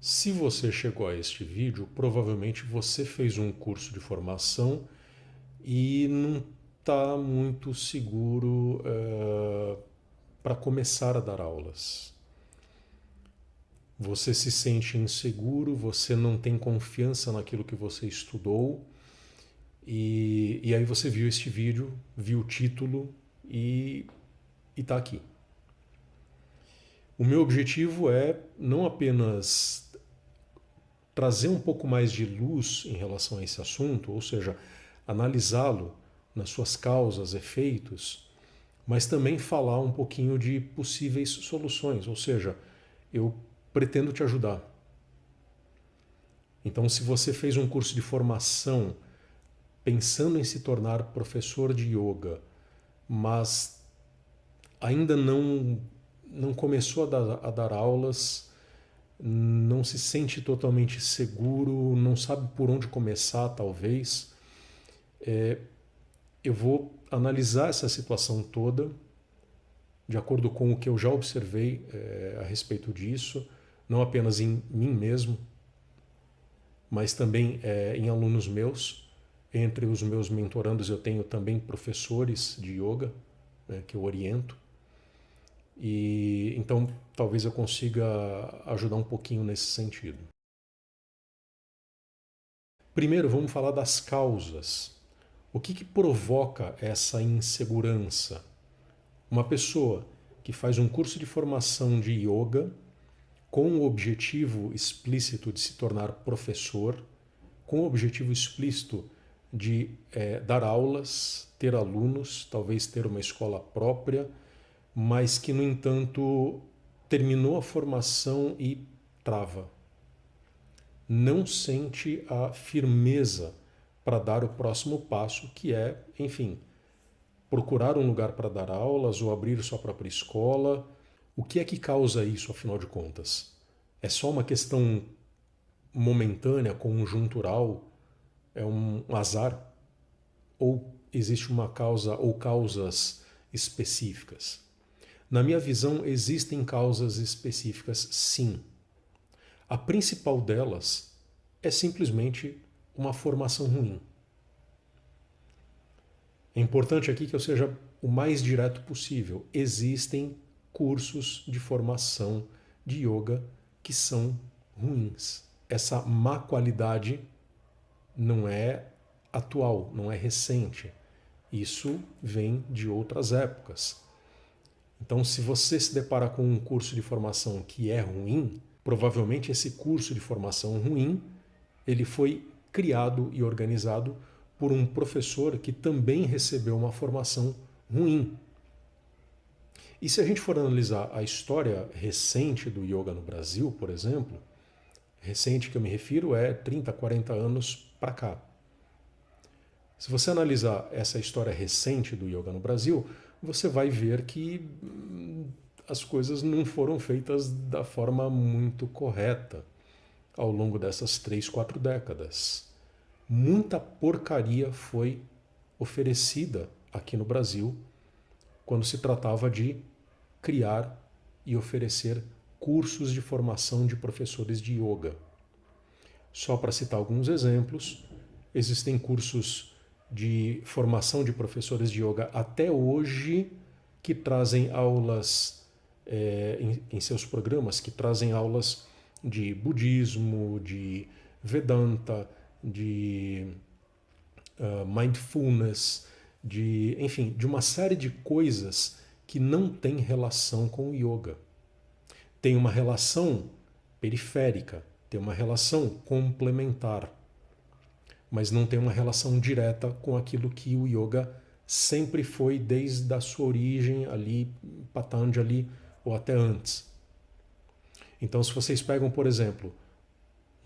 Se você chegou a este vídeo, provavelmente você fez um curso de formação e não está muito seguro para começar a dar aulas. Você se sente inseguro, você não tem confiança naquilo que você estudou e aí você viu este vídeo, viu o título e está aqui. O meu objetivo é não apenas trazer um pouco mais de luz em relação a esse assunto, ou seja, analisá-lo nas suas causas, efeitos, mas também falar um pouquinho de possíveis soluções, ou seja, eu pretendo te ajudar. Então, se você fez um curso de formação pensando em se tornar professor de yoga, mas ainda não começou a dar aulas, não se sente totalmente seguro, não sabe por onde começar, talvez, eu vou analisar essa situação toda, de acordo com o que eu já observei a respeito disso, não apenas em mim mesmo, mas também em alunos meus. Entre os meus mentorandos eu tenho também professores de yoga, que eu oriento. E então talvez eu consiga ajudar um pouquinho nesse sentido. Primeiro, vamos falar das causas. O que provoca essa insegurança? Uma pessoa que faz um curso de formação de yoga com o objetivo explícito de se tornar professor, com o objetivo explícito de dar aulas, ter alunos, talvez ter uma escola própria, mas que, no entanto, terminou a formação e trava. Não sente a firmeza para dar o próximo passo, que é, enfim, procurar um lugar para dar aulas ou abrir sua própria escola. O que é que causa isso, afinal de contas? É só uma questão momentânea, conjuntural? É um azar? Ou existe uma causa ou causas específicas? Na minha visão, existem causas específicas, sim. A principal delas é simplesmente uma formação ruim. É importante aqui que eu seja o mais direto possível. Existem cursos de formação de yoga que são ruins. Essa má qualidade não é atual, não é recente. Isso vem de outras épocas. Então, se você se depara com um curso de formação que é ruim, provavelmente esse curso de formação ruim, ele foi criado e organizado por um professor que também recebeu uma formação ruim. E se a gente for analisar a história recente do yoga no Brasil, por exemplo, recente que eu me refiro é 30, 40 anos para cá. Se você analisar essa história recente do yoga no Brasil, você vai ver que as coisas não foram feitas da forma muito correta ao longo dessas 3, 4 décadas. Muita porcaria foi oferecida aqui no Brasil quando se tratava de criar e oferecer cursos de formação de professores de yoga. Só para citar alguns exemplos, existem cursos de formação de professores de yoga até hoje que trazem aulas em seus programas, que trazem aulas de budismo, de Vedanta, de mindfulness, enfim, de uma série de coisas que não tem relação com o yoga. Tem uma relação periférica, tem uma relação complementar, mas não tem uma relação direta com aquilo que o yoga sempre foi desde a sua origem ali, Patanjali ou até antes. Então, se vocês pegam, por exemplo,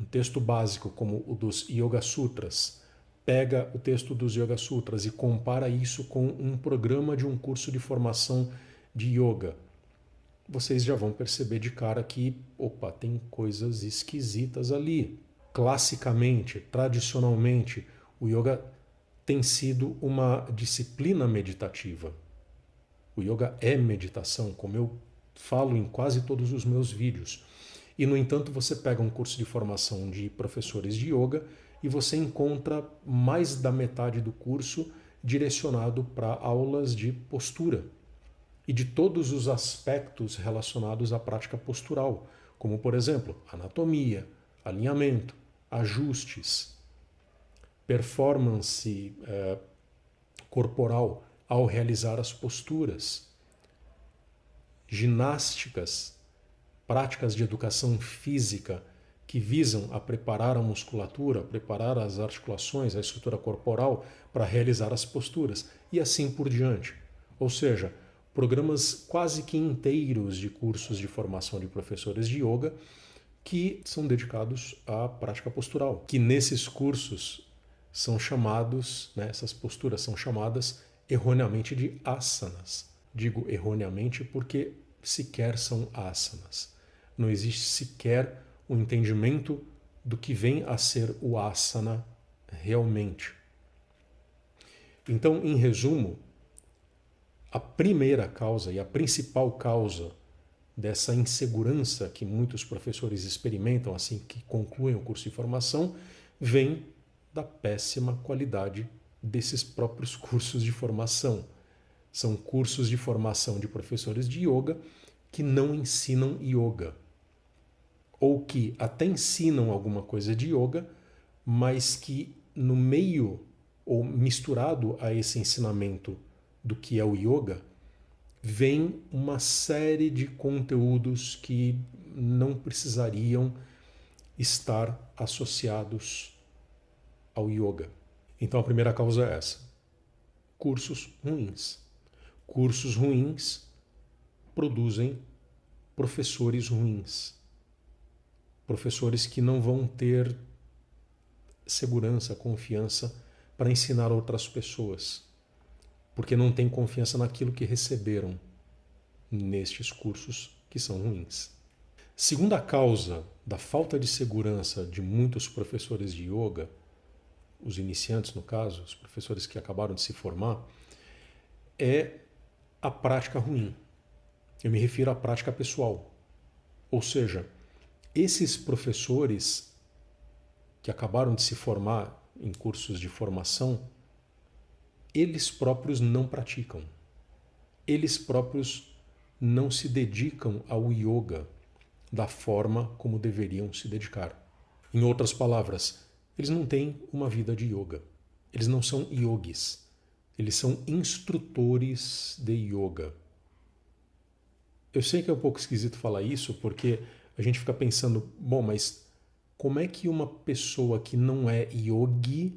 um texto básico como o dos Yoga Sutras, pega o texto dos Yoga Sutras e compara isso com um programa de um curso de formação de yoga, vocês já vão perceber de cara que, opa, tem coisas esquisitas ali. Classicamente, tradicionalmente, o yoga tem sido uma disciplina meditativa. O yoga é meditação, como eu falo em quase todos os meus vídeos. E, no entanto, você pega um curso de formação de professores de yoga e você encontra mais da metade do curso direcionado para aulas de postura e de todos os aspectos relacionados à prática postural, como, por exemplo, anatomia, alinhamento, ajustes, performance corporal ao realizar as posturas, ginásticas, práticas de educação física que visam a preparar a musculatura, preparar as articulações, a estrutura corporal para realizar as posturas e assim por diante. Ou seja, programas quase que inteiros de cursos de formação de professores de yoga que são dedicados à prática postural, que nesses cursos são chamados, essas posturas são chamadas erroneamente de asanas. Digo erroneamente porque sequer são asanas. Não existe sequer um entendimento do que vem a ser o asana realmente. Então, em resumo, a primeira causa e a principal causa dessa insegurança que muitos professores experimentam assim que concluem o curso de formação vem da péssima qualidade desses próprios cursos de formação. São cursos de formação de professores de yoga que não ensinam yoga, ou que até ensinam alguma coisa de yoga, mas que no meio ou misturado a esse ensinamento do que é o yoga, vem uma série de conteúdos que não precisariam estar associados ao yoga. Então a primeira causa é essa: cursos ruins. Cursos ruins produzem professores ruins. Professores que não vão ter segurança, confiança para ensinar outras pessoas, porque não têm confiança naquilo que receberam nestes cursos que são ruins. Segunda causa da falta de segurança de muitos professores de yoga, os iniciantes no caso, os professores que acabaram de se formar, é a prática ruim. Eu me refiro à prática pessoal. Ou seja, esses professores que acabaram de se formar em cursos de formação, eles próprios não praticam. Eles próprios não se dedicam ao yoga da forma como deveriam se dedicar. Em outras palavras, eles não têm uma vida de yoga. Eles não são yogis. Eles são instrutores de yoga. Eu sei que é um pouco esquisito falar isso, porque a gente fica pensando, bom, mas como é que uma pessoa que não é yogi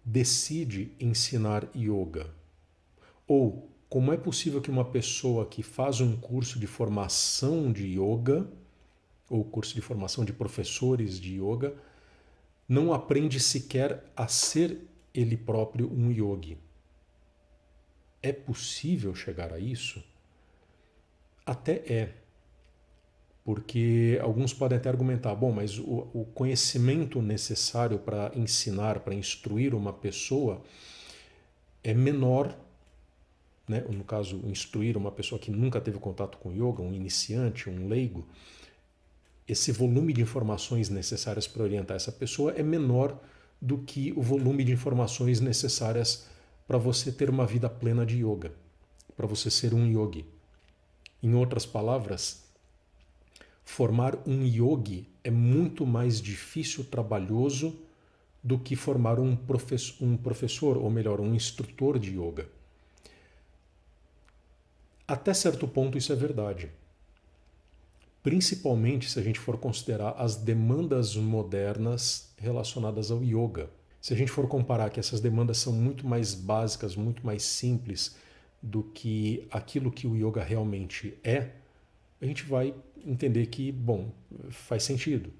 decide ensinar yoga? Ou como é possível que uma pessoa que faz um curso de formação de yoga, ou curso de formação de professores de yoga, não aprende sequer a ser ele próprio um yogi? É possível chegar a isso? Até é. Porque alguns podem até argumentar, bom, mas o conhecimento necessário para ensinar, para instruir uma pessoa é menor, né? No caso, instruir uma pessoa que nunca teve contato com yoga, um iniciante, um leigo, esse volume de informações necessárias para orientar essa pessoa é menor do que o volume de informações necessárias para você ter uma vida plena de yoga, para você ser um yogi. Em outras palavras, formar um yogi é muito mais difícil, trabalhoso, do que formar um professor, ou melhor, um instrutor de yoga. Até certo ponto isso é verdade. Principalmente se a gente for considerar as demandas modernas relacionadas ao yoga. Se a gente for comparar que essas demandas são muito mais básicas, muito mais simples do que aquilo que o yoga realmente é, a gente vai entender que, bom, faz sentido.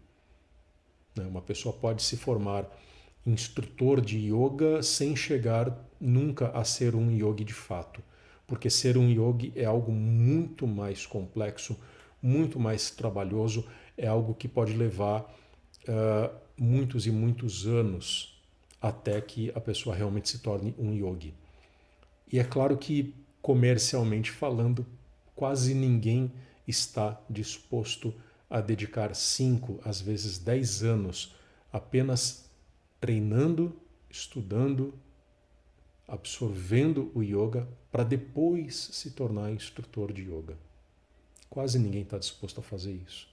Uma pessoa pode se formar instrutor de yoga sem chegar nunca a ser um yogi de fato, porque ser um yogi é algo muito mais complexo, muito mais trabalhoso, é algo que pode levar muitos e muitos anos até que a pessoa realmente se torne um yogi. E é claro que, comercialmente falando, quase ninguém está disposto a dedicar 5, às vezes 10 anos apenas treinando, estudando, absorvendo o yoga para depois se tornar instrutor de yoga. Quase ninguém está disposto a fazer isso.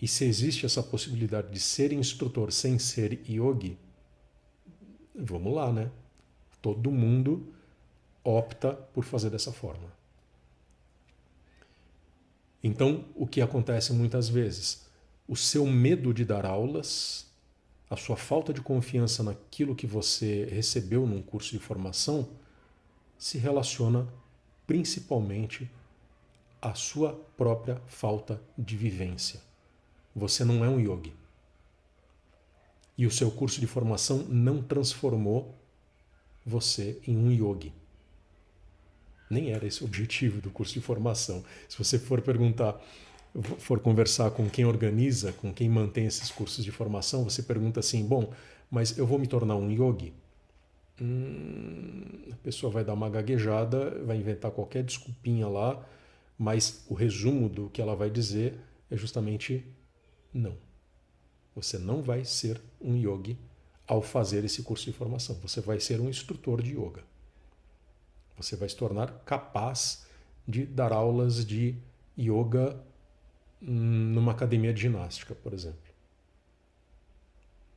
E se existe essa possibilidade de ser instrutor sem ser yogi, vamos lá, né? Todo mundo opta por fazer dessa forma. Então, o que acontece muitas vezes? O seu medo de dar aulas, a sua falta de confiança naquilo que você recebeu num curso de formação, se relaciona principalmente à sua própria falta de vivência. Você não é um yogi. E o seu curso de formação não transformou você em um yogi. Nem era esse o objetivo do curso de formação. Se você for perguntar, for conversar com quem organiza, com quem mantém esses cursos de formação, você pergunta assim, bom, mas eu vou me tornar um yogi? A pessoa vai dar uma gaguejada, vai inventar qualquer desculpinha lá, mas o resumo do que ela vai dizer é justamente não. Você não vai ser um yogi ao fazer esse curso de formação. Você vai ser um instrutor de yoga. Você vai se tornar capaz de dar aulas de yoga numa academia de ginástica, por exemplo.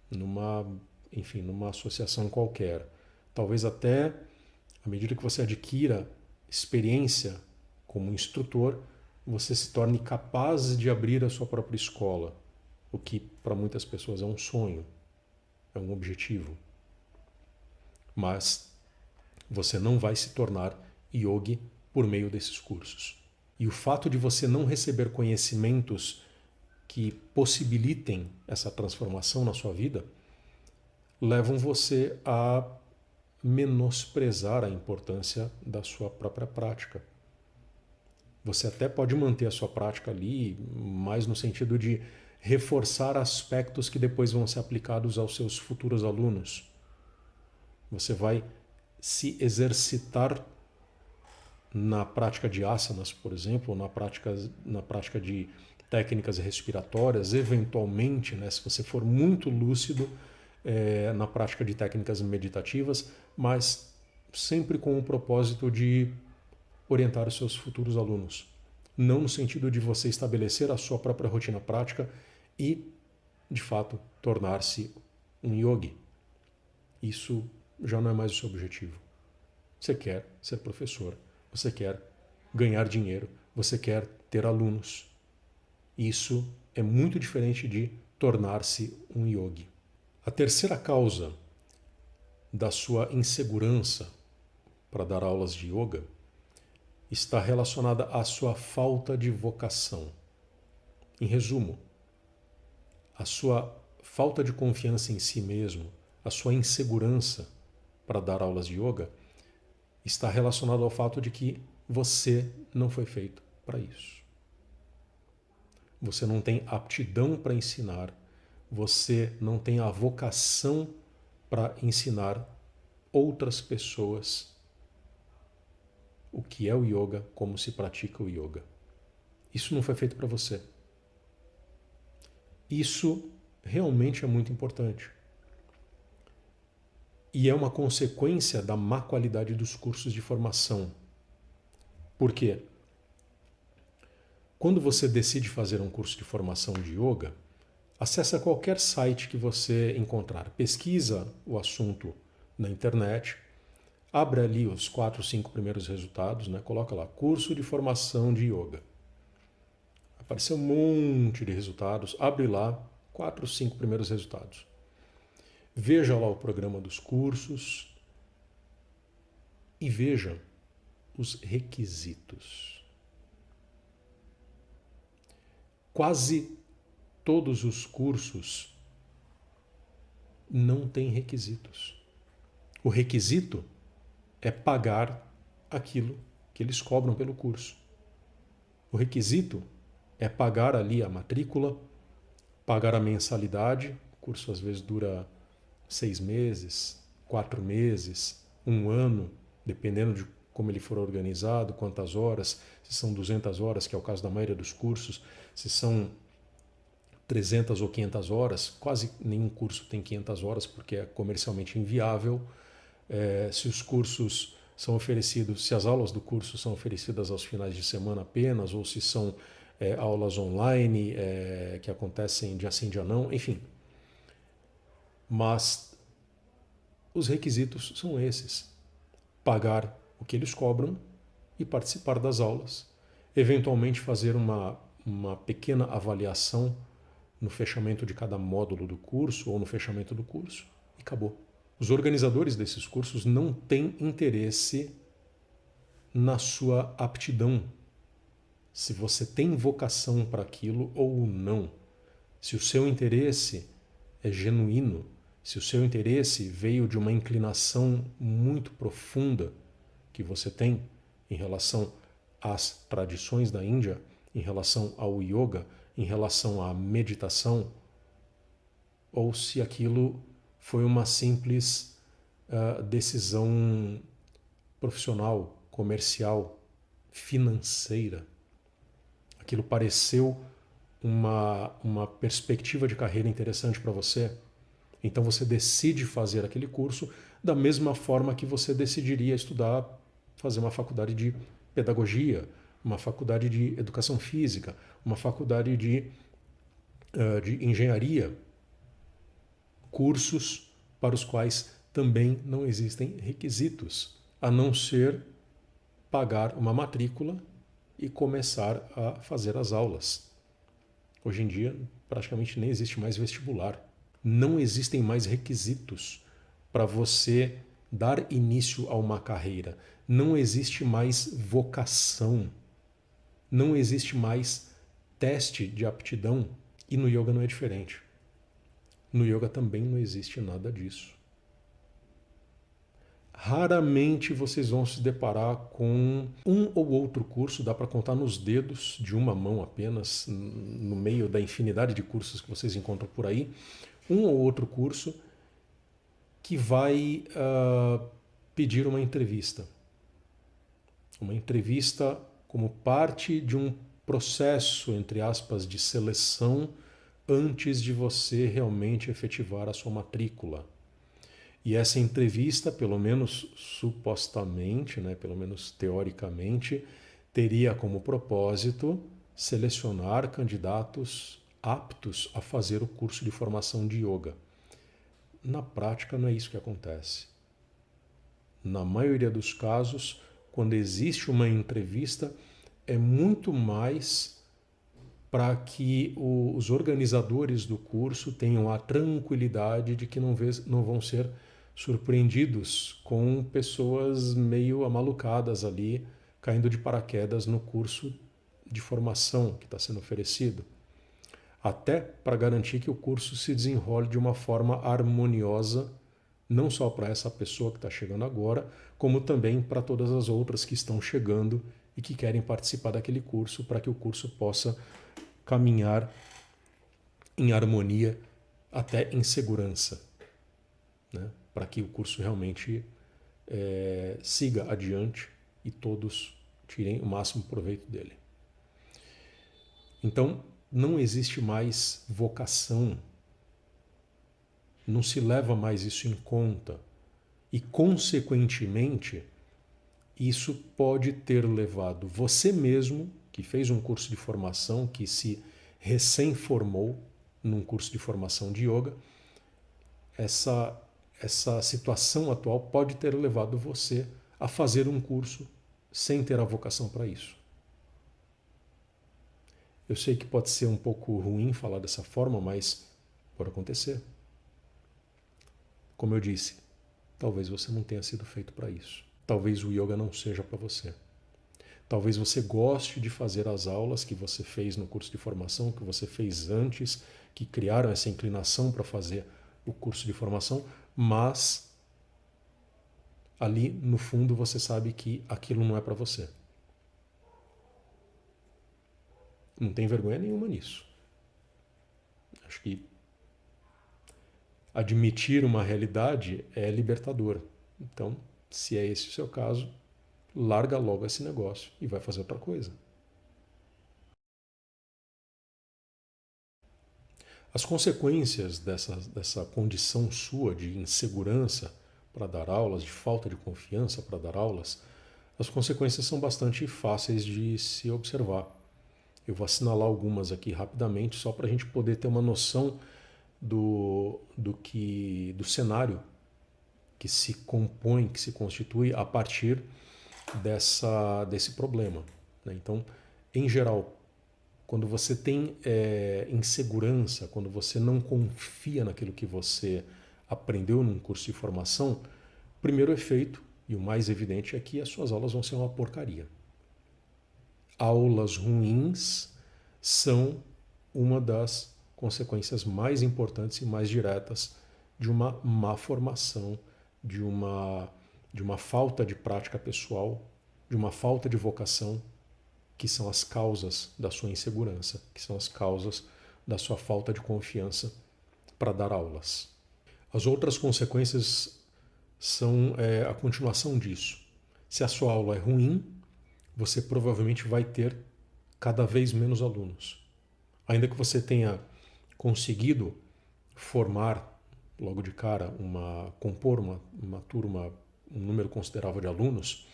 Numa associação qualquer. Talvez até, à medida que você adquira experiência como instrutor, você se torne capaz de abrir a sua própria escola, o que para muitas pessoas é um sonho, é um objetivo. Mas você não vai se tornar yogi por meio desses cursos. E o fato de você não receber conhecimentos que possibilitem essa transformação na sua vida levam você a menosprezar a importância da sua própria prática. Você até pode manter a sua prática ali, mais no sentido de reforçar aspectos que depois vão ser aplicados aos seus futuros alunos. Você vai se exercitar na prática de asanas, por exemplo, ou na prática de técnicas respiratórias, eventualmente, né, se você for muito lúcido, na prática de técnicas meditativas, mas sempre com o propósito de orientar os seus futuros alunos. Não no sentido de você estabelecer a sua própria rotina prática e, de fato, tornar-se um yogi. Isso já não é mais o seu objetivo. Você quer ser professor, você quer ganhar dinheiro, você quer ter alunos. Isso é muito diferente de tornar-se um yogi. A terceira causa da sua insegurança para dar aulas de yoga está relacionada à sua falta de vocação. Em resumo, a sua falta de confiança em si mesmo, a sua insegurança para dar aulas de yoga está relacionada ao fato de que você não foi feito para isso. Você não tem aptidão para ensinar, você não tem a vocação para ensinar outras pessoas o que é o yoga, como se pratica o yoga. Isso não foi feito para você. Isso realmente é muito importante. E é uma consequência da má qualidade dos cursos de formação. Por quê? Quando você decide fazer um curso de formação de yoga, acessa qualquer site que você encontrar. Pesquisa o assunto na internet, abre ali os 4, 5 primeiros resultados, né? Coloca lá, curso de formação de yoga. Apareceu um monte de resultados, abre lá, 4, 5 primeiros resultados. Veja lá o programa dos cursos e veja os requisitos. Quase todos os cursos não têm requisitos. O requisito é pagar aquilo que eles cobram pelo curso. O requisito é pagar ali a matrícula, pagar a mensalidade. O curso às vezes dura 6 meses, 4 meses, 1 ano, dependendo de como ele for organizado, quantas horas, se são 200 horas, que é o caso da maioria dos cursos, se são 300 ou 500 horas, quase nenhum curso tem 500 horas porque é comercialmente inviável. Se os cursos são oferecidos, se as aulas do curso são oferecidas aos finais de semana apenas, ou se são aulas online que acontecem dia sim, dia não, enfim. Mas os requisitos são esses: pagar o que eles cobram e participar das aulas, eventualmente fazer uma pequena avaliação no fechamento de cada módulo do curso ou no fechamento do curso e acabou. Os organizadores desses cursos não têm interesse na sua aptidão, se você tem vocação para aquilo ou não. Se o seu interesse é genuíno, se o seu interesse veio de uma inclinação muito profunda que você tem em relação às tradições da Índia, em relação ao yoga, em relação à meditação, ou se aquilo foi uma simples decisão profissional, comercial, financeira. Aquilo pareceu uma perspectiva de carreira interessante para você, então você decide fazer aquele curso da mesma forma que você decidiria estudar, fazer uma faculdade de pedagogia, uma faculdade de educação física, uma faculdade de engenharia, cursos para os quais também não existem requisitos, a não ser pagar uma matrícula e começar a fazer as aulas. Hoje em dia, praticamente nem existe mais vestibular. Não existem mais requisitos para você dar início a uma carreira. Não existe mais vocação. Não existe mais teste de aptidão. E no yoga não é diferente. No yoga também não existe nada disso. Raramente vocês vão se deparar com um ou outro curso, dá para contar nos dedos de uma mão apenas, no meio da infinidade de cursos que vocês encontram por aí, um ou outro curso que vai pedir uma entrevista. Uma entrevista como parte de um processo, entre aspas, de seleção antes de você realmente efetivar a sua matrícula. E essa entrevista, pelo menos supostamente, pelo menos teoricamente, teria como propósito selecionar candidatos aptos a fazer o curso de formação de yoga. Na prática, não é isso que acontece. Na maioria dos casos, quando existe uma entrevista, é muito mais para que os organizadores do curso tenham a tranquilidade de que não vão ser surpreendidos com pessoas meio amalucadas ali, caindo de paraquedas no curso de formação que está sendo oferecido. Até para garantir que o curso se desenrole de uma forma harmoniosa, não só para essa pessoa que está chegando agora, como também para todas as outras que estão chegando e que querem participar daquele curso, para que o curso possa caminhar em harmonia, até em segurança, para que o curso realmente siga adiante e todos tirem o máximo proveito dele. Então, não existe mais vocação, não se leva mais isso em conta e, consequentemente, isso pode ter levado você mesmo, que fez um curso de formação, que se recém-formou num curso de formação de yoga, essa situação atual pode ter levado você a fazer um curso sem ter a vocação para isso. Eu sei que pode ser um pouco ruim falar dessa forma, mas pode acontecer. Como eu disse, talvez você não tenha sido feito para isso. Talvez o yoga não seja para você. Talvez você goste de fazer as aulas que você fez no curso de formação, que você fez antes, que criaram essa inclinação para fazer o curso de formação, mas ali no fundo você sabe que aquilo não é para você. Não tem vergonha nenhuma nisso. Acho que admitir uma realidade é libertador. Então, se é esse o seu caso, larga logo esse negócio e vai fazer outra coisa. As consequências dessa condição sua de insegurança para dar aulas, de falta de confiança para dar aulas, as consequências são bastante fáceis de se observar. Eu vou assinalar algumas aqui rapidamente, só para a gente poder ter uma noção do cenário que se compõe, que se constitui a partir desse problema. Então, em geral, quando você tem insegurança, quando você não confia naquilo que você aprendeu num curso de formação, o primeiro efeito, e o mais evidente, é que as suas aulas vão ser uma porcaria. Aulas ruins são uma das consequências mais importantes e mais diretas de uma má formação, de uma falta de prática pessoal, de uma falta de vocação, que são as causas da sua insegurança, que são as causas da sua falta de confiança para dar aulas. As outras consequências são a continuação disso. Se a sua aula é ruim, você provavelmente vai ter cada vez menos alunos. Ainda que você tenha conseguido formar logo de cara, compor uma turma, um número considerável de alunos,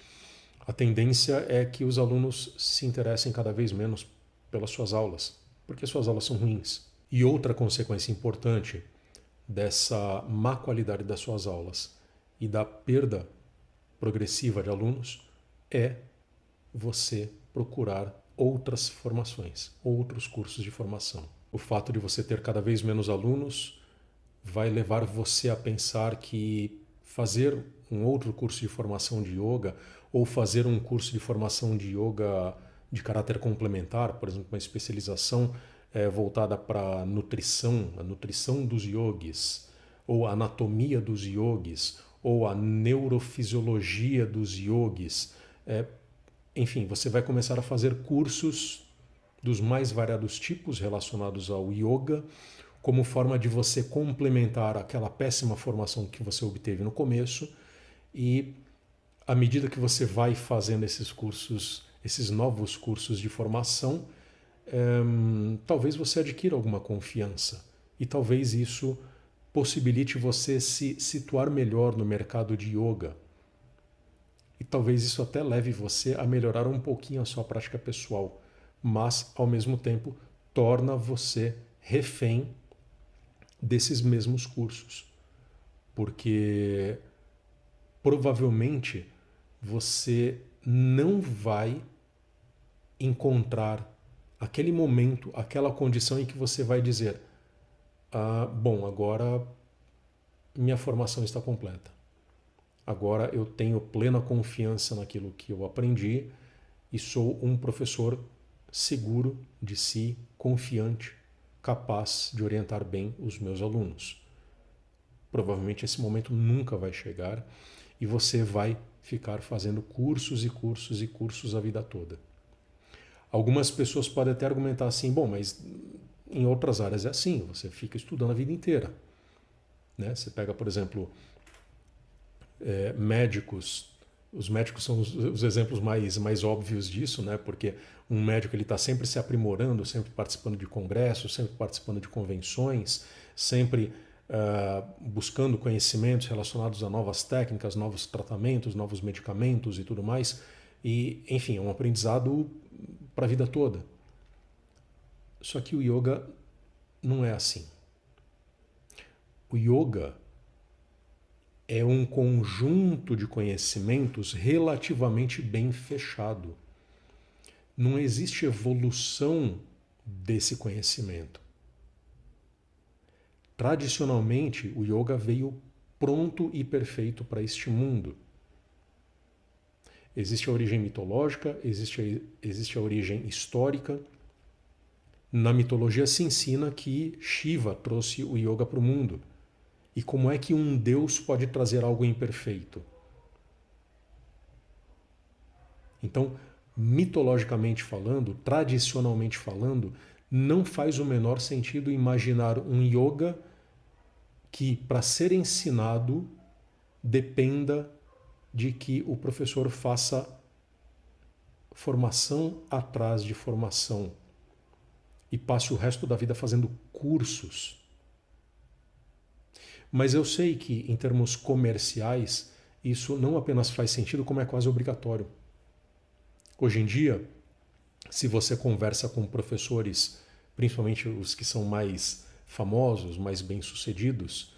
a tendência é que os alunos se interessem cada vez menos pelas suas aulas, porque suas aulas são ruins. E outra consequência importante dessa má qualidade das suas aulas e da perda progressiva de alunos é você procurar outras formações, outros cursos de formação. O fato de você ter cada vez menos alunos vai levar você a pensar que fazer um outro curso de formação de yoga ou fazer um curso de formação de yoga de caráter complementar, por exemplo, uma especialização voltada para nutrição, a nutrição dos yogis, ou a anatomia dos yogis, ou a neurofisiologia dos yogis. Enfim, você vai começar a fazer cursos dos mais variados tipos relacionados ao yoga, como forma de você complementar aquela péssima formação que você obteve no começo, e à medida que você vai fazendo esses cursos, esses novos cursos de formação, talvez você adquira alguma confiança e talvez isso possibilite você se situar melhor no mercado de yoga. E talvez isso até leve você a melhorar um pouquinho a sua prática pessoal, mas ao mesmo tempo torna você refém desses mesmos cursos, porque provavelmente você não vai encontrar aquele momento, aquela condição em que você vai dizer: bom, agora minha formação está completa. Agora eu tenho plena confiança naquilo que eu aprendi e sou um professor seguro de si, confiante, capaz de orientar bem os meus alunos. Provavelmente esse momento nunca vai chegar e você vai ficar fazendo cursos e cursos e cursos a vida toda. Algumas pessoas podem até argumentar assim: bom, mas em outras áreas é assim, você fica estudando a vida inteira. Né? Você pega, por exemplo, médicos. Os médicos são os exemplos mais óbvios disso, né? Porque um médico está sempre se aprimorando, sempre participando de congressos, sempre participando de convenções, sempre buscando conhecimentos relacionados a novas técnicas, novos tratamentos, novos medicamentos e tudo mais. E, enfim, é um aprendizado para a vida toda. Só que o yoga não é assim. O yoga é um conjunto de conhecimentos relativamente bem fechado. Não existe evolução desse conhecimento. Tradicionalmente, o yoga veio pronto e perfeito para este mundo. Existe a origem mitológica, existe a origem histórica. Na mitologia se ensina que Shiva trouxe o yoga para o mundo. E como é que um Deus pode trazer algo imperfeito? Então, mitologicamente falando, tradicionalmente falando, não faz o menor sentido imaginar um yoga que, para ser ensinado, dependa de que o professor faça formação atrás de formação e passe o resto da vida fazendo cursos. Mas eu sei que, em termos comerciais, isso não apenas faz sentido, como é quase obrigatório. Hoje em dia, se você conversa com professores, principalmente os que são mais famosos, mais bem-sucedidos,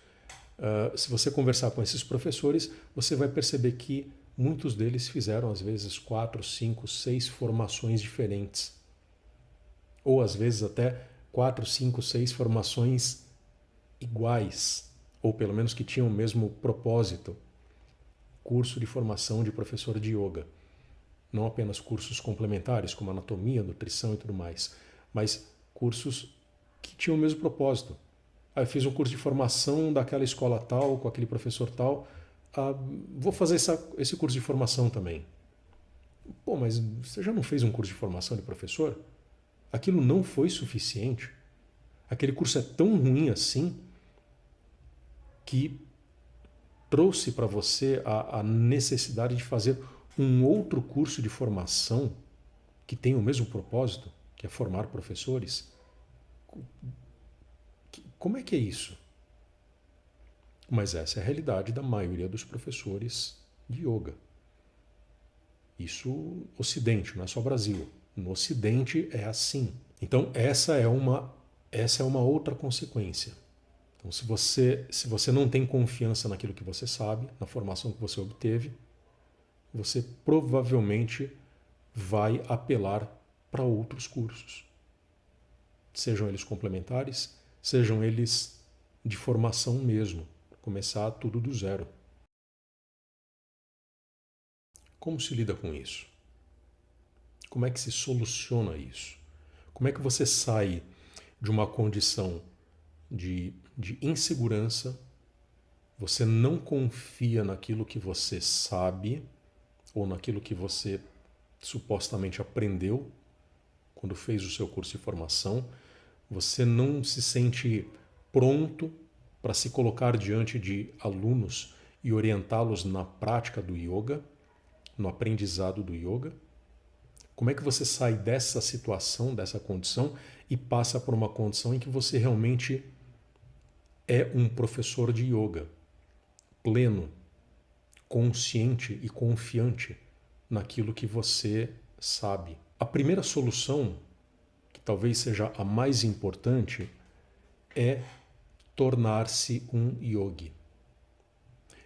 se você conversar com esses professores, você vai perceber que muitos deles fizeram, às vezes, 4, 5, 6 formações diferentes. Ou, às vezes, até 4, 5, 6 formações iguais, ou pelo menos que tinham o mesmo propósito. Curso de formação de professor de yoga. Não apenas cursos complementares, como anatomia, nutrição e tudo mais, mas cursos que tinham o mesmo propósito. Aí eu fiz um curso de formação daquela escola tal, com aquele professor tal, vou fazer esse curso de formação também. Pô, mas você já não fez um curso de formação de professor? Aquilo não foi suficiente? Aquele curso é tão ruim assim que trouxe para você a necessidade de fazer um outro curso de formação que tem o mesmo propósito, que é formar professores? Como é que é isso? Mas essa é a realidade da maioria dos professores de yoga. Isso Ocidente, não é só Brasil. No Ocidente é assim. Então essa é uma outra consequência. Então se você não tem confiança naquilo que você sabe, na formação que você obteve, você provavelmente vai apelar para outros cursos. Sejam eles complementares, sejam eles de formação mesmo. Começar tudo do zero. Como se lida com isso? Como é que se soluciona isso? Como é que você sai de uma condição de insegurança, você não confia naquilo que você sabe ou naquilo que você supostamente aprendeu quando fez o seu curso de formação, você não se sente pronto para se colocar diante de alunos e orientá-los na prática do yoga, no aprendizado do yoga? Como é que você sai dessa situação, dessa condição e passa por uma condição em que você realmente é um professor de yoga, pleno, consciente e confiante naquilo que você sabe? A primeira solução, que talvez seja a mais importante, é tornar-se um yogi.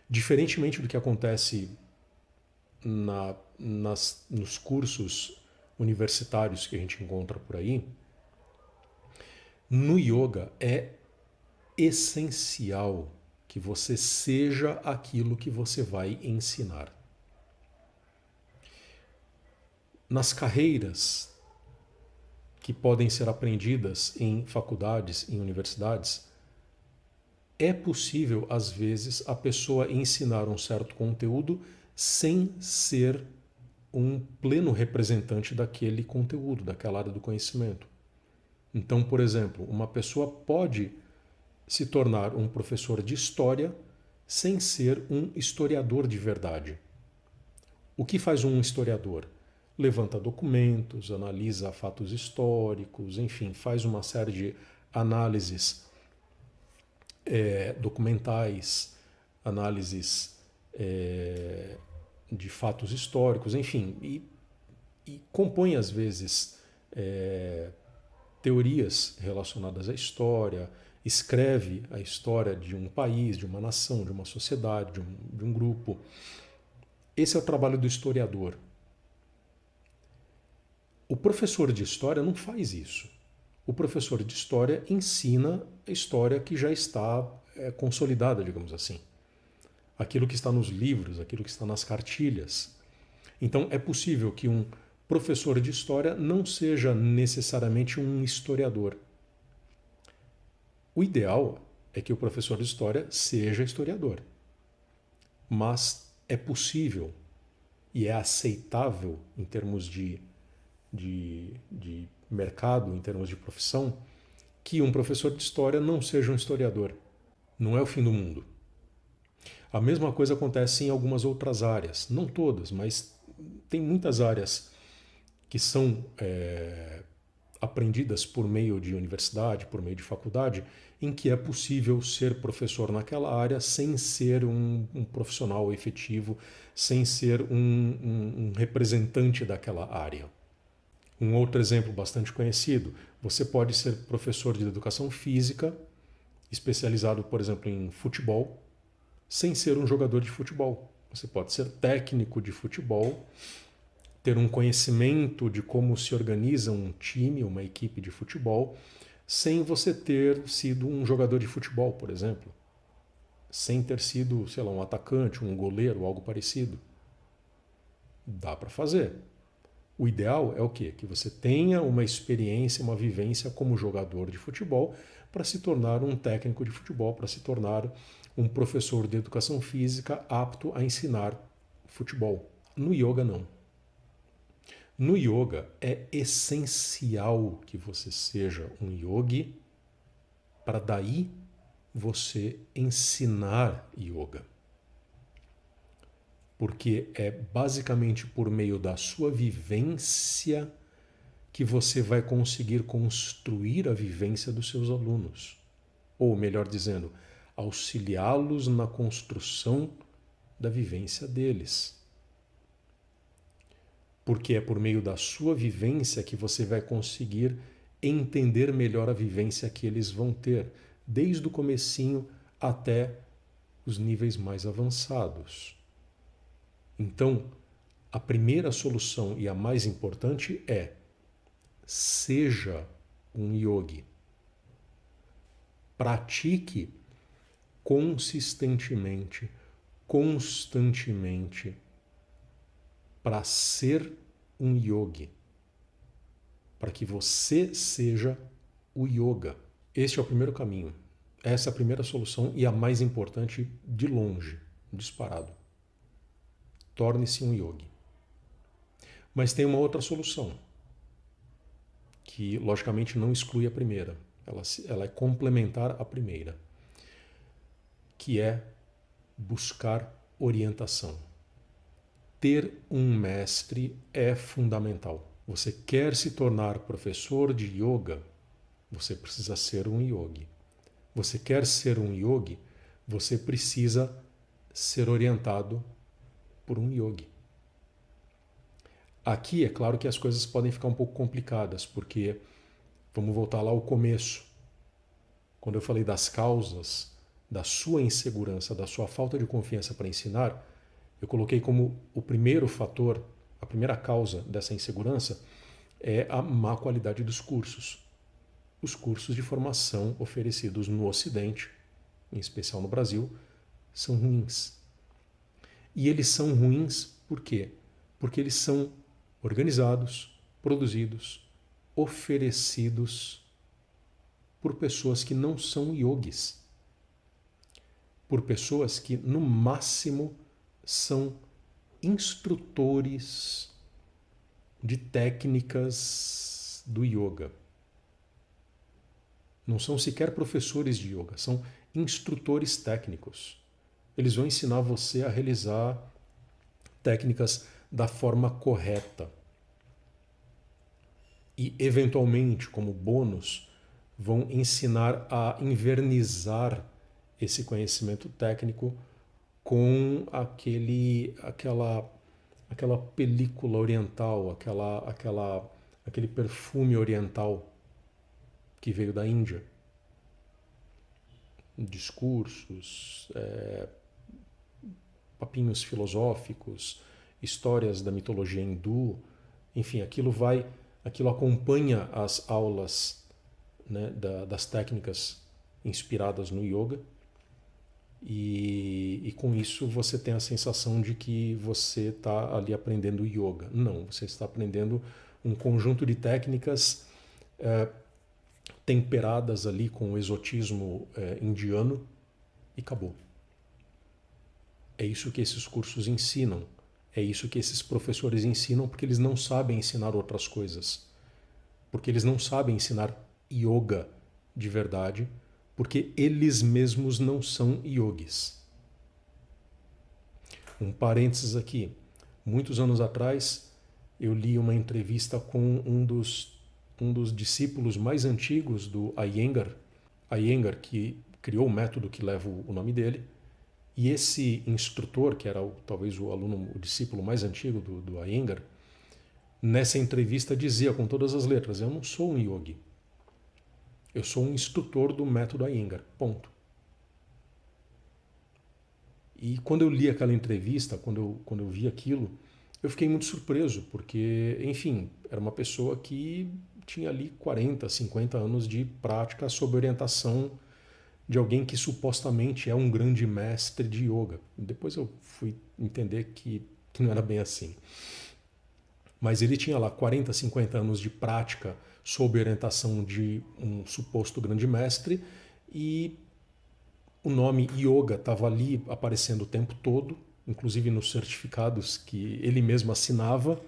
Diferentemente do que acontece nos cursos universitários que a gente encontra por aí, no yoga é essencial que você seja aquilo que você vai ensinar. Nas carreiras que podem ser aprendidas em faculdades, em universidades, é possível, às vezes, a pessoa ensinar um certo conteúdo sem ser um pleno representante daquele conteúdo, daquela área do conhecimento. Então, por exemplo, uma pessoa pode se tornar um professor de história sem ser um historiador de verdade. O que faz um historiador? Levanta documentos, analisa fatos históricos, enfim, faz uma série de análises documentais, análises de fatos históricos, enfim, e compõe às vezes teorias relacionadas à história, escreve a história de um país, de uma nação, de uma sociedade, de um grupo. Esse é o trabalho do historiador. O professor de história não faz isso. O professor de história ensina a história que já está consolidada, digamos assim. Aquilo que está nos livros, aquilo que está nas cartilhas. Então é possível que um professor de história não seja necessariamente um historiador. O ideal é que o professor de história seja historiador. Mas é possível e é aceitável em termos de mercado, em termos de profissão, que um professor de história não seja um historiador. Não é o fim do mundo. A mesma coisa acontece em algumas outras áreas. Não todas, mas tem muitas áreas que são aprendidas por meio de universidade, por meio de faculdade, em que é possível ser professor naquela área sem ser um profissional efetivo, sem ser um representante daquela área. Um outro exemplo bastante conhecido, você pode ser professor de educação física, especializado, por exemplo, em futebol, sem ser um jogador de futebol. Você pode ser técnico de futebol, ter um conhecimento de como se organiza um time, uma equipe de futebol, sem você ter sido um jogador de futebol, por exemplo. Sem ter sido, sei lá, um atacante, um goleiro, algo parecido. Dá para fazer. O ideal é o quê? Que você tenha uma experiência, uma vivência como jogador de futebol para se tornar um técnico de futebol, para se tornar um professor de educação física apto a ensinar futebol. No yoga, não. No yoga, é essencial que você seja um yogi para daí você ensinar yoga. Porque é basicamente por meio da sua vivência que você vai conseguir construir a vivência dos seus alunos. Ou, melhor dizendo, auxiliá-los na construção da vivência deles. Porque é por meio da sua vivência que você vai conseguir entender melhor a vivência que eles vão ter, desde o comecinho até os níveis mais avançados. Então, a primeira solução e a mais importante é: seja um yogi. Pratique consistentemente, constantemente, para ser um yogi. Para que você seja o yoga. Este é o primeiro caminho. Essa é a primeira solução e a mais importante de longe, disparado. Torne-se um yogi. Mas tem uma outra solução, que logicamente não exclui a primeira. Ela é complementar à primeira, que é buscar orientação. Ter um mestre é fundamental. Você quer se tornar professor de yoga, você precisa ser um yogi. Você quer ser um yogi, você precisa ser orientado por um yogi. Aqui é claro que as coisas podem ficar um pouco complicadas, porque vamos voltar lá ao começo. Quando eu falei das causas da sua insegurança, da sua falta de confiança para ensinar, eu coloquei como o primeiro fator, a primeira causa dessa insegurança é a má qualidade dos cursos. Os cursos de formação oferecidos no Ocidente, em especial no Brasil, são ruins. E eles são ruins por quê? Porque eles são organizados, produzidos, oferecidos por pessoas que não são yogis. Por pessoas que, no máximo, são instrutores de técnicas do yoga. Não são sequer professores de yoga, são instrutores técnicos. Eles vão ensinar você a realizar técnicas da forma correta. E, eventualmente, como bônus, vão ensinar a invernizar esse conhecimento técnico com aquela película oriental, aquele perfume oriental que veio da Índia. Discursos, papinhos filosóficos, histórias da mitologia hindu, enfim, aquilo acompanha as aulas, né, das técnicas inspiradas no yoga, e com isso você tem a sensação de que você está ali aprendendo yoga. Não, você está aprendendo um conjunto de técnicas temperadas ali com o exotismo indiano e acabou. É isso que esses cursos ensinam. É isso que esses professores ensinam, porque eles não sabem ensinar outras coisas. Porque eles não sabem ensinar yoga de verdade, porque eles mesmos não são yogis. Um parênteses aqui. Muitos anos atrás, eu li uma entrevista com um dos discípulos mais antigos do Iyengar, que criou o método que leva o nome dele. E esse instrutor, que era talvez o aluno, o discípulo mais antigo do Iyengar, nessa entrevista dizia com todas as letras: eu não sou um yogi, eu sou um instrutor do método Iyengar, ponto. E quando eu li aquela entrevista, quando eu vi aquilo, eu fiquei muito surpreso, porque, enfim, era uma pessoa que tinha ali 40, 50 anos de prática sob orientação de alguém que supostamente é um grande mestre de yoga. Depois eu fui entender que não era bem assim. Mas ele tinha lá 40, 50 anos de prática sob orientação de um suposto grande mestre, e o nome yoga estava ali aparecendo o tempo todo, inclusive nos certificados que ele mesmo assinava,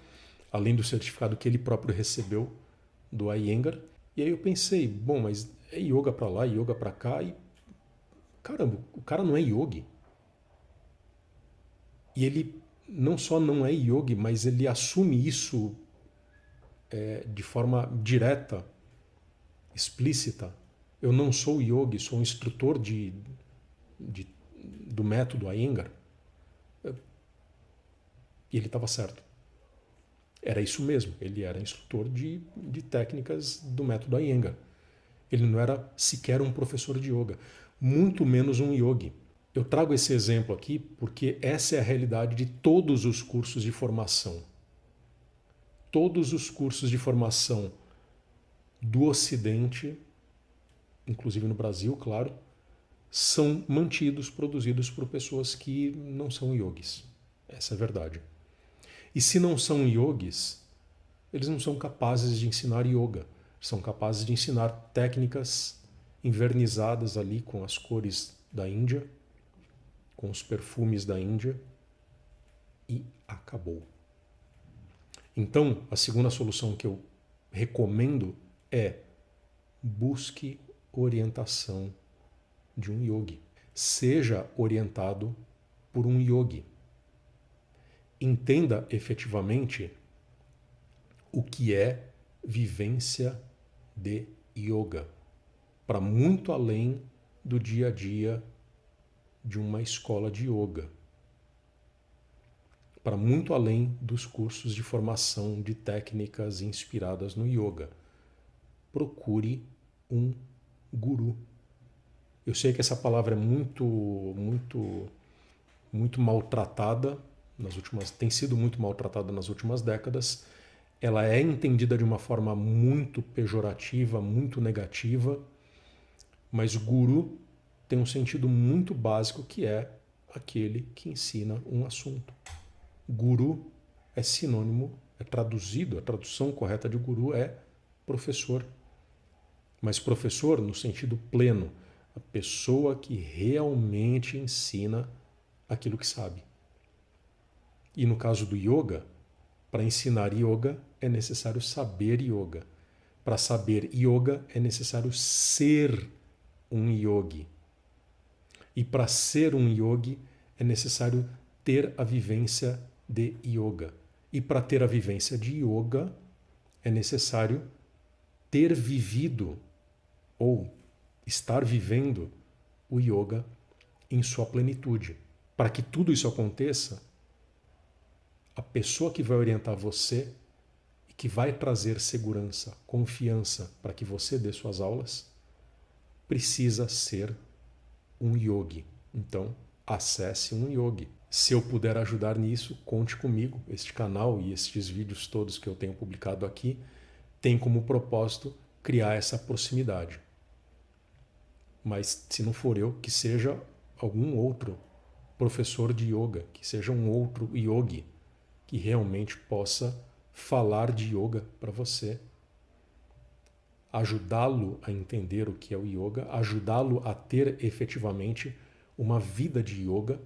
além do certificado que ele próprio recebeu do Iyengar. E aí eu pensei, bom, mas é yoga para lá, yoga para cá, e caramba, o cara não é yogi. E ele não só não é yogi, mas ele assume isso de forma direta, explícita. Eu não sou yogi, sou um instrutor do método Iyengar. E ele estava certo. Era isso mesmo, ele era instrutor de técnicas do método Iyengar. Ele não era sequer um professor de yoga, muito menos um yogi. Eu trago esse exemplo aqui porque essa é a realidade de todos os cursos de formação. Todos os cursos de formação do Ocidente, inclusive no Brasil, claro, são mantidos, produzidos por pessoas que não são yogis. Essa é a verdade. E se não são yogis, eles não são capazes de ensinar yoga. São capazes de ensinar técnicas envernizadas ali com as cores da Índia, com os perfumes da Índia, e acabou. Então, a segunda solução que eu recomendo é: busque orientação de um yogi. Seja orientado por um yogi. Entenda efetivamente o que é vivência de yoga, para muito além do dia a dia de uma escola de yoga, para muito além dos cursos de formação de técnicas inspiradas no yoga. Procure um guru. Eu sei que essa palavra é muito maltratada tem sido muito maltratada nas últimas décadas. Ela é entendida de uma forma muito pejorativa, muito negativa, mas guru tem um sentido muito básico, que é aquele que ensina um assunto. Guru é sinônimo, é traduzido, a tradução correta de guru é professor. Mas professor no sentido pleno, a pessoa que realmente ensina aquilo que sabe. E no caso do yoga, para ensinar yoga é necessário saber yoga. Para saber yoga é necessário ser um yogi. E para ser um yogi é necessário ter a vivência de yoga. E para ter a vivência de yoga é necessário ter vivido ou estar vivendo o yoga em sua plenitude. Para que tudo isso aconteça, a pessoa que vai orientar você e que vai trazer segurança, confiança para que você dê suas aulas, precisa ser um yogi. Então, acesse um yogi. Se eu puder ajudar nisso, conte comigo. Este canal e estes vídeos todos que eu tenho publicado aqui tem como propósito criar essa proximidade. Mas se não for eu, que seja algum outro professor de yoga, que seja um outro yogi que realmente possa falar de yoga para você, ajudá-lo a entender o que é o yoga, ajudá-lo a ter efetivamente uma vida de yoga,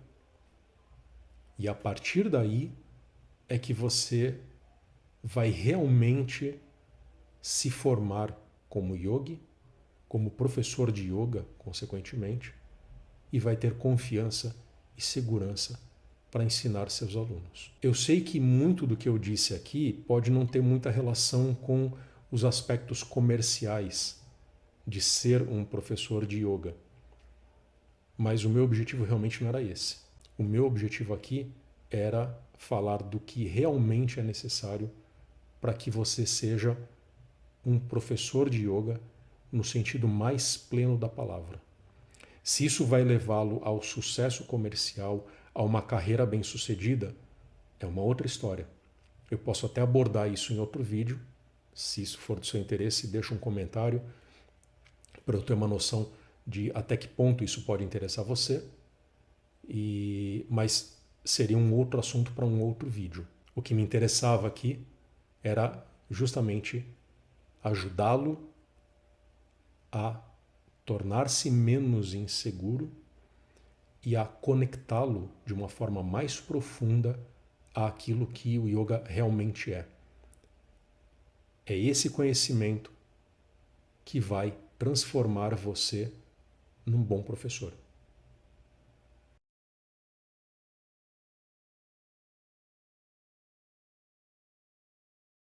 e a partir daí é que você vai realmente se formar como yogi, como professor de yoga, consequentemente, e vai ter confiança e segurança para ensinar seus alunos. Eu sei que muito do que eu disse aqui pode não ter muita relação com os aspectos comerciais de ser um professor de yoga, mas o meu objetivo realmente não era esse. O meu objetivo aqui era falar do que realmente é necessário para que você seja um professor de yoga no sentido mais pleno da palavra. Se isso vai levá-lo ao sucesso comercial, a uma carreira bem-sucedida, é uma outra história. Eu posso até abordar isso em outro vídeo. Se isso for do seu interesse, deixa um comentário para eu ter uma noção de até que ponto isso pode interessar você. Mas seria um outro assunto para um outro vídeo. O que me interessava aqui era justamente ajudá-lo a tornar-se menos inseguro e a conectá-lo de uma forma mais profunda àquilo que o yoga realmente é. É esse conhecimento que vai transformar você num bom professor.